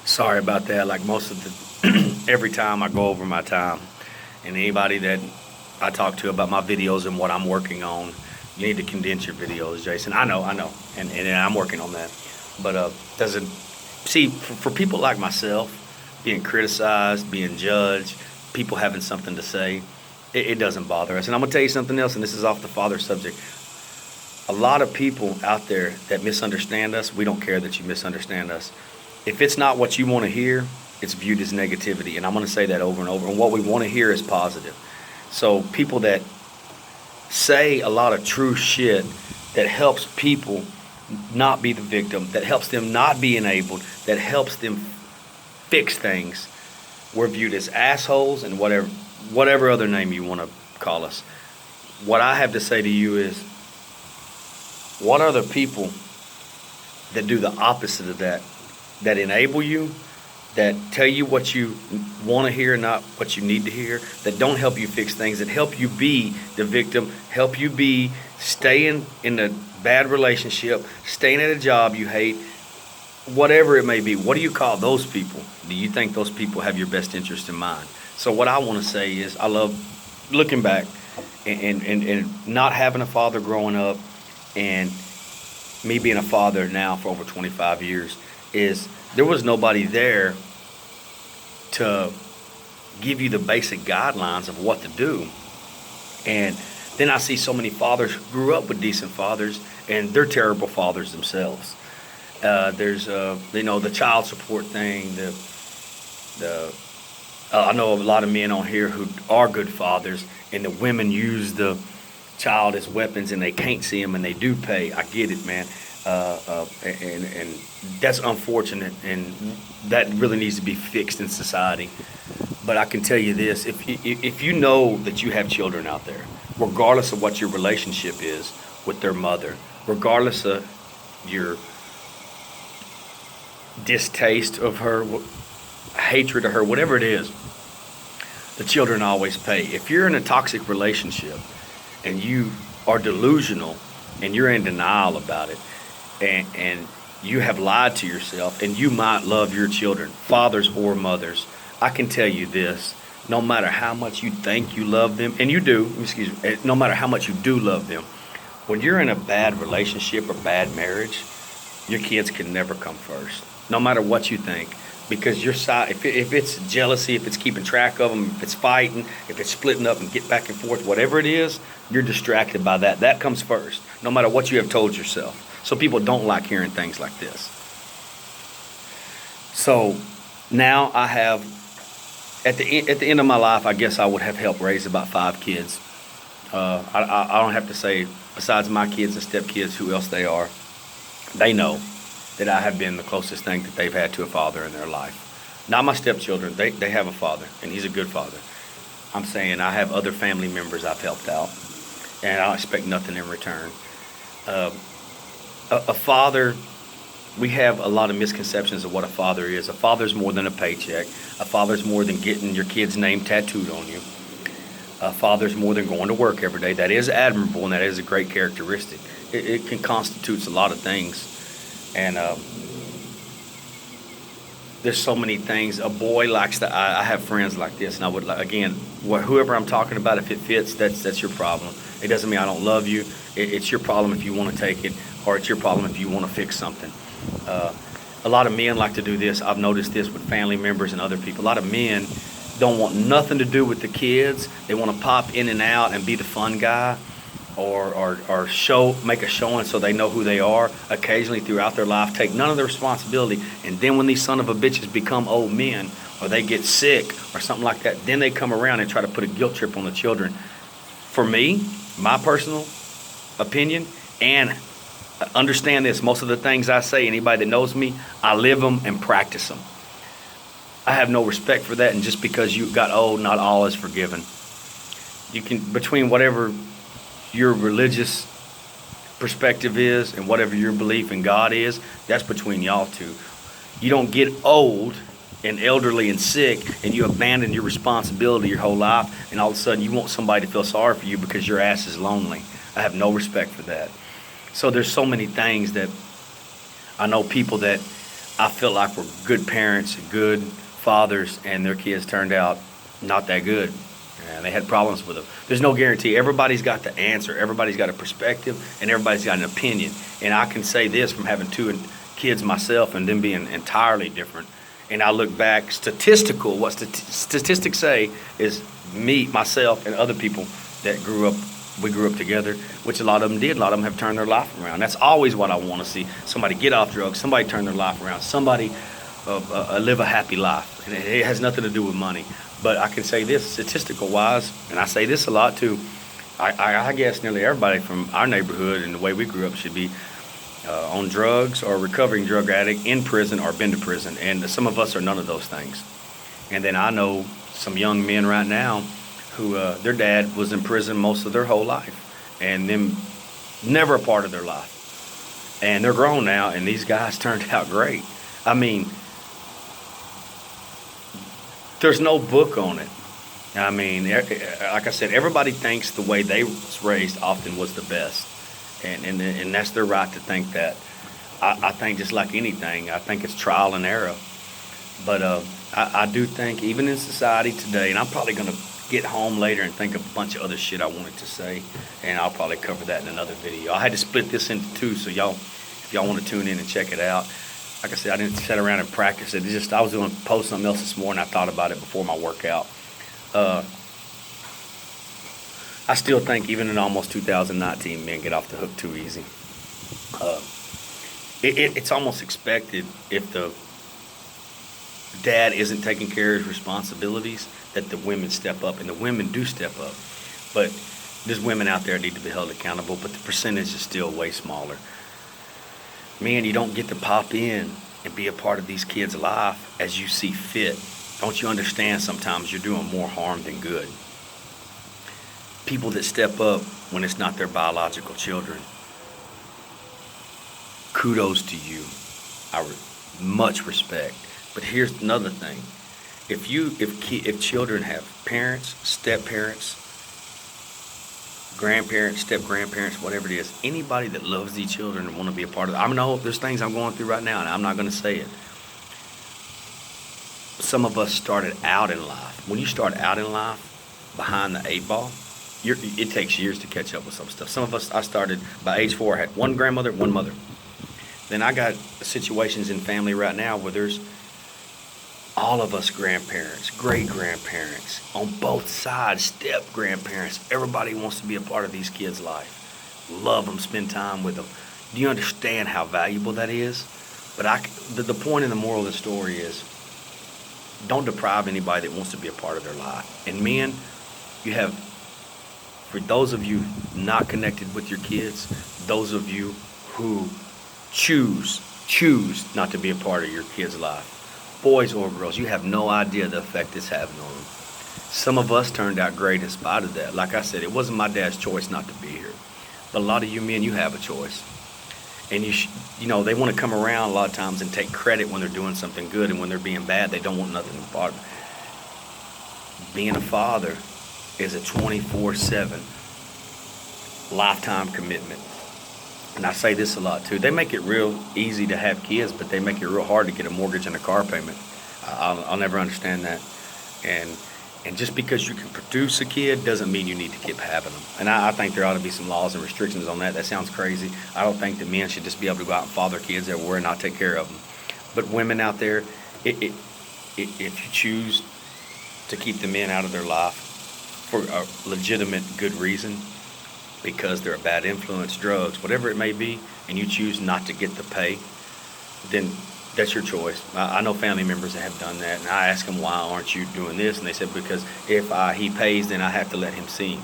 Sorry about that. Like most of the, every time I go over my time, and anybody that I talk to about my videos and what I'm working on, you need to condense your videos, Jason. I know, and I'm working on that. But does it see for people like myself being criticized, being judged, people having something to say, it doesn't bother us. And I'm gonna tell you something else, and this is off the father subject. A lot of people out there that misunderstand us, we don't care that you misunderstand us. If it's not what you want to hear, it's viewed as negativity. And I'm going to say that over and over. And what we want to hear is positive. So people that say a lot of true shit that helps people not be the victim, that helps them not be enabled, that helps them fix things, we're viewed as assholes and whatever other name you want to call us. What I have to say to you is, what are the people that do the opposite of that? That enable you, that tell you what you want to hear, not what you need to hear, that don't help you fix things, that help you be the victim, help you be staying in a bad relationship, staying at a job you hate, whatever it may be. What do you call those people? Do you think those people have your best interest in mind? So what I want to say is, I love looking back and not having a father growing up, and me being a father now for over 25 years, is there was nobody there to give you the basic guidelines of what to do. And then I see so many fathers who grew up with decent fathers, and they're terrible fathers themselves. There's the child support thing. I know a lot of men on here who are good fathers, and the women use the child as weapons, and they can't see them, and they do pay. I get it, man. And that's unfortunate, and that really needs to be fixed in society. But I can tell you this: if you know that you have children out there, regardless of what your relationship is with their mother, regardless of your distaste of her, hatred of her, whatever it is, the children always pay. If you're in a toxic relationship and you are delusional and you're in denial about it, and you have lied to yourself, and you might love your children, fathers or mothers, I can tell you this: no matter how much you think you love them, and you do, no matter how much you do love them, when you're in a bad relationship or bad marriage, your kids can never come first, no matter what you think. Because your side, if it's jealousy, if it's keeping track of them, if it's fighting, if it's splitting up and get back and forth, whatever it is, you're distracted by that. That comes first, no matter what you have told yourself. So people don't like hearing things like this. So now I have, at the end of my life, I guess I would have helped raise about 5 kids. I don't have to say, besides my kids and stepkids, who else they are. They know that I have been the closest thing that they've had to a father in their life. Not my stepchildren, they have a father, and he's a good father. I'm saying I have other family members I've helped out, and I don't expect nothing in return. A father, we have a lot of misconceptions of what a father is. A father's more than a paycheck. A father's more than getting your kid's name tattooed on you. A father's more than going to work every day. That is admirable, and that is a great characteristic. It can constitute a lot of things. And there's so many things. A boy likes to, I have friends like this, and I would, again, whoever I'm talking about, if it fits, that's your problem. It doesn't mean I don't love you. It's your problem if you want to take it, or it's your problem if you want to fix something. A lot of men like to do this. I've noticed this with family members and other people. A lot of men don't want nothing to do with the kids. They want to pop in and out and be the fun guy, or make a showing so they know who they are occasionally throughout their life, take none of the responsibility. And then when these son of a bitches become old men, or they get sick or something like that, then they come around and try to put a guilt trip on the children. For me, my personal opinion, and understand this, most of the things I say, anybody that knows me, I live them and practice them. I have no respect for that, and just because you got old, not all is forgiven. You can, between whatever your religious perspective is and whatever your belief in God is, that's between y'all two. You don't get old and elderly and sick and you abandon your responsibility your whole life, and all of a sudden you want somebody to feel sorry for you because your ass is lonely. I have no respect for that. So there's so many things that I know people that I feel like we're good parents, good fathers, and their kids turned out not that good. And they had problems with them. There's no guarantee. Everybody's got the answer. Everybody's got a perspective, and everybody's got an opinion. And I can say this from having two kids myself and them being entirely different. And I look back, what statistics say is me, myself, and other people that we grew up together, which a lot of them did. A lot of them have turned their life around. That's always what I want to see. Somebody get off drugs, somebody turn their life around, somebody live a happy life. And it has nothing to do with money. But I can say this, statistical wise, and I say this a lot too, I guess nearly everybody from our neighborhood and the way we grew up should be on drugs or recovering drug addict, in prison or been to prison. And some of us are none of those things. And then I know some young men right now who their dad was in prison most of their whole life and them never a part of their life. And they're grown now, and these guys turned out great. I mean, there's no book on it. I mean, like I said, everybody thinks the way they was raised often was the best. And that's their right to think that. I think just like anything, I think it's trial and error. But I do think even in society today, and I'm probably going to get home later and think of a bunch of other shit I wanted to say, and I'll probably cover that in another video. I had to split this into two, so if y'all want to tune in and check it out. Like I said, I didn't sit around and practice it. I was going to post something else this morning. I thought about it before my workout. I still think even in almost 2019, men get off the hook too easy. It's almost expected if the dad isn't taking care of his responsibilities that the women step up, and the women do step up. But there's women out there that need to be held accountable, but the percentage is still way smaller. Man, you don't get to pop in and be a part of these kids' life as you see fit. Don't you understand sometimes you're doing more harm than good? People that step up when it's not their biological children, kudos to you. Much respect. But here's another thing. If children have parents, step-parents, grandparents, step-grandparents, whatever it is, anybody that loves these children and want to be a part of it. I know there's things I'm going through right now, and I'm not going to say it. Some of us started out in life. When you start out in life behind the 8 ball, it takes years to catch up with some stuff. Some of us, I started by age 4, I had one grandmother, one mother. Then I got situations in family right now where there's all of us grandparents, great-grandparents, on both sides, step-grandparents. Everybody wants to be a part of these kids' life. Love them, spend time with them. Do you understand how valuable that is? But the point and the moral of the story is, don't deprive anybody that wants to be a part of their life. And men, for those of you not connected with your kids, those of you who choose not to be a part of your kid's life, boys or girls, you have no idea the effect it's having on them. Some of us turned out great in spite of that. Like I said, it wasn't my dad's choice not to be here. But a lot of you men, you have a choice. And they want to come around a lot of times and take credit when they're doing something good, and when they're being bad, they don't want nothing to bother. Being a father is a 24/7 lifetime commitment. And I say this a lot too. They make it real easy to have kids, but they make it real hard to get a mortgage and a car payment. I'll never understand that. And just because you can produce a kid doesn't mean you need to keep having them. And I think there ought to be some laws and restrictions on that. That sounds crazy. I don't think that men should just be able to go out and father kids everywhere and not take care of them. But women out there, if you choose to keep the men out of their life for a legitimate good reason, because they're a bad influence, drugs, whatever it may be, and you choose not to get the pay, then that's your choice. I know family members that have done that, and I ask them, why aren't you doing this? And they said, because if he pays, then I have to let him sing.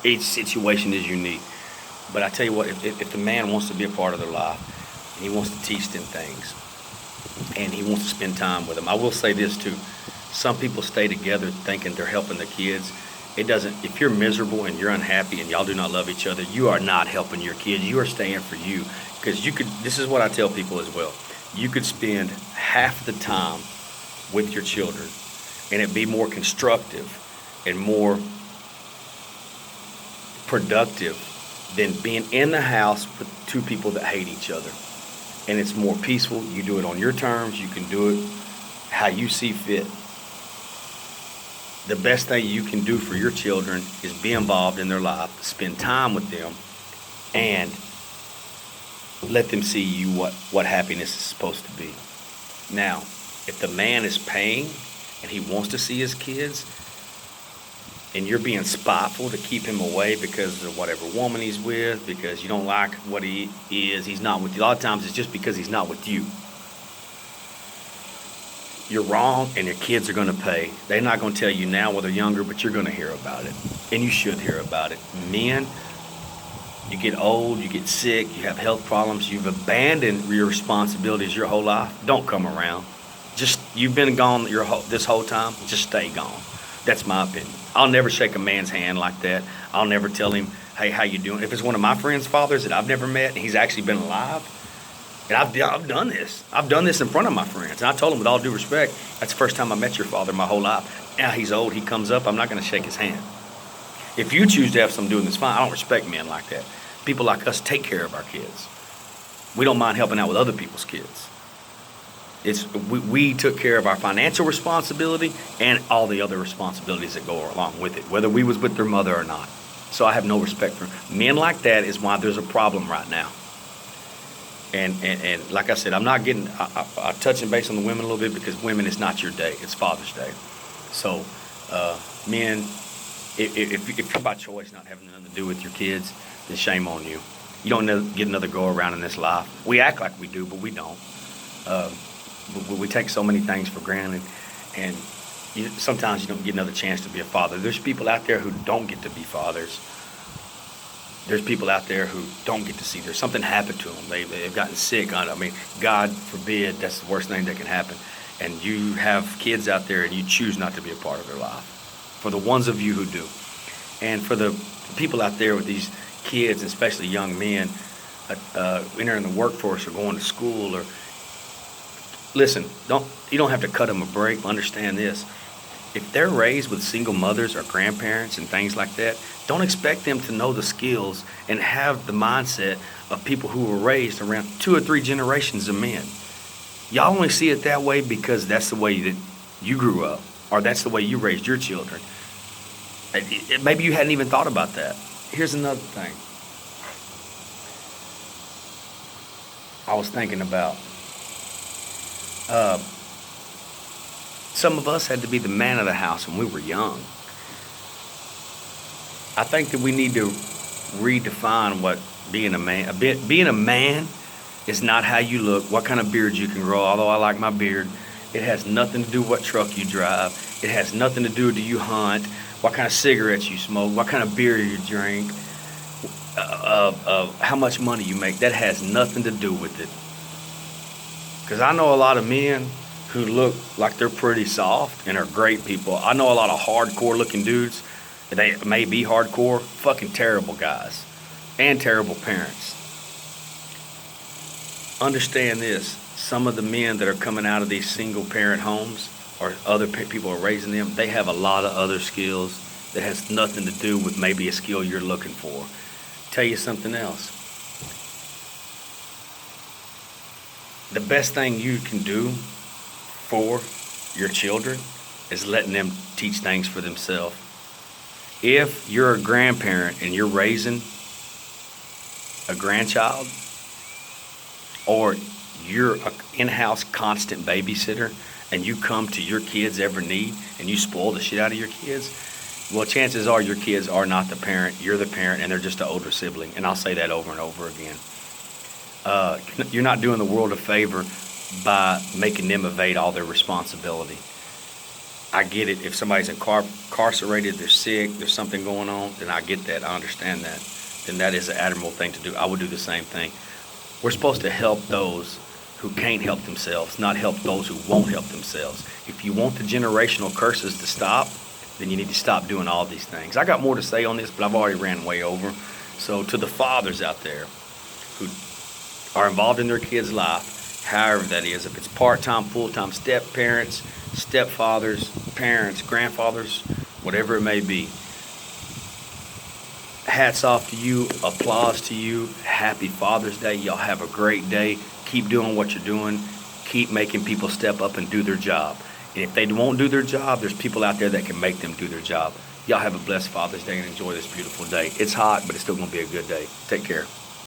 Each situation is unique. But I tell you what, if the man wants to be a part of their life, and he wants to teach them things, and he wants to spend time with them, I will say this too. Some people stay together thinking they're helping the kids. It doesn't. If you're miserable and you're unhappy and y'all do not love each other, you are not helping your kids. You are staying for you. Because this is what I tell people as well. You could spend half the time with your children and it be more constructive and more productive than being in the house with two people that hate each other. and it's more peaceful. You do it on your terms. You can do it how you see fit. The best thing you can do for your children is be involved in their life, spend time with them, and let them see you what happiness is supposed to be. Now, if the man is paying and he wants to see his kids, and you're being spiteful to keep him away because of whatever woman he's with, because you don't like what he is, he's not with you. A lot of times it's just because he's not with you. You're wrong, and your kids are going to pay. They're not going to tell you now while they're younger, but you're going to hear about it, and you should hear about it. Men, you get old, you get sick, you have health problems, you've abandoned your responsibilities your whole life. Don't come around. Just, you've been gone this whole time, just stay gone. That's my opinion. I'll never shake a man's hand like that. I'll never tell him, hey, how you doing? If it's one of my friends' fathers that I've never met and he's actually been alive, and I've done this. I've done this in front of my friends. And I told them with all due respect, that's the first time I met your father my whole life. Now he's old, he comes up, I'm not going to shake his hand. If you choose to have something doing this, fine. I don't respect men like that. People like us take care of our kids. We don't mind helping out with other people's kids. We took care of our financial responsibility and all the other responsibilities that go along with it, whether we was with their mother or not. So I have no respect for men like that. Is why there's a problem right now. And like I said, I'm not getting I touching base on the women a little bit because women, it's not your day. It's Father's Day. So men, if you're by choice not having nothing to do with your kids, then shame on you. You don't get another go around in this life. We act like we do, but we don't. We take so many things for granted, and sometimes you don't get another chance to be a father. There's people out there who don't get to be fathers. There's people out there who don't get to see. There's something happened to them. They've gotten sick. I mean, God forbid, that's the worst thing that can happen. And you have kids out there, and you choose not to be a part of their life. For the ones of you who do. And for the people out there with these kids, especially young men, entering the workforce or going to school or listen, you don't have to cut them a break. Understand this. If they're raised with single mothers or grandparents and things like that, don't expect them to know the skills and have the mindset of people who were raised around 2 or 3 generations of men. Y'all only see it that way because that's the way that you grew up, or that's the way you raised your children. Maybe you hadn't even thought about that. Here's another thing I was thinking about. Some of us had to be the man of the house when we were young. I think that we need to redefine what being a man. Being a man is not how you look, what kind of beard you can grow. Although I like my beard, it has nothing to do with what truck you drive. It has nothing to do with do you hunt, what kind of cigarettes you smoke, what kind of beer you drink, how much money you make. That has nothing to do with it. Because I know a lot of men who look like they're pretty soft and are great people. I know a lot of hardcore looking dudes. They may be hardcore, fucking terrible guys and terrible parents. Understand this. Some of the men that are coming out of these single parent homes or other people are raising them, they have a lot of other skills that has nothing to do with maybe a skill you're looking for. Tell you something else. The best thing you can do for your children is letting them teach things for themselves. If you're a grandparent and you're raising a grandchild, or you're an in-house constant babysitter and you come to your kids' every need and you spoil the shit out of your kids, well, chances are your kids are not the parent, you're the parent, and they're just an older sibling. And I'll say that over and over again. You're not doing the world a favor by making them evade all their responsibility. I get it. If somebody's incarcerated, they're sick, there's something going on, then I get that. I understand that. Then that is an admirable thing to do. I would do the same thing. We're supposed to help those who can't help themselves, not help those who won't help themselves. If you want the generational curses to stop, then you need to stop doing all these things. I got more to say on this, but I've already ran way over. So to the fathers out there who are involved in their kids' life, however that is, if it's part-time, full-time, step-parents, stepfathers, parents, grandfathers, whatever it may be, hats off to you, applause to you, happy Father's Day. Y'all have a great day. keep doing what you're doing. Keep making people step up and do their job. And if they won't do their job, there's people out there that can make them do their job. Y'all have a blessed Father's Day and enjoy this beautiful day. It's hot, but it's still going to be a good day. Take care.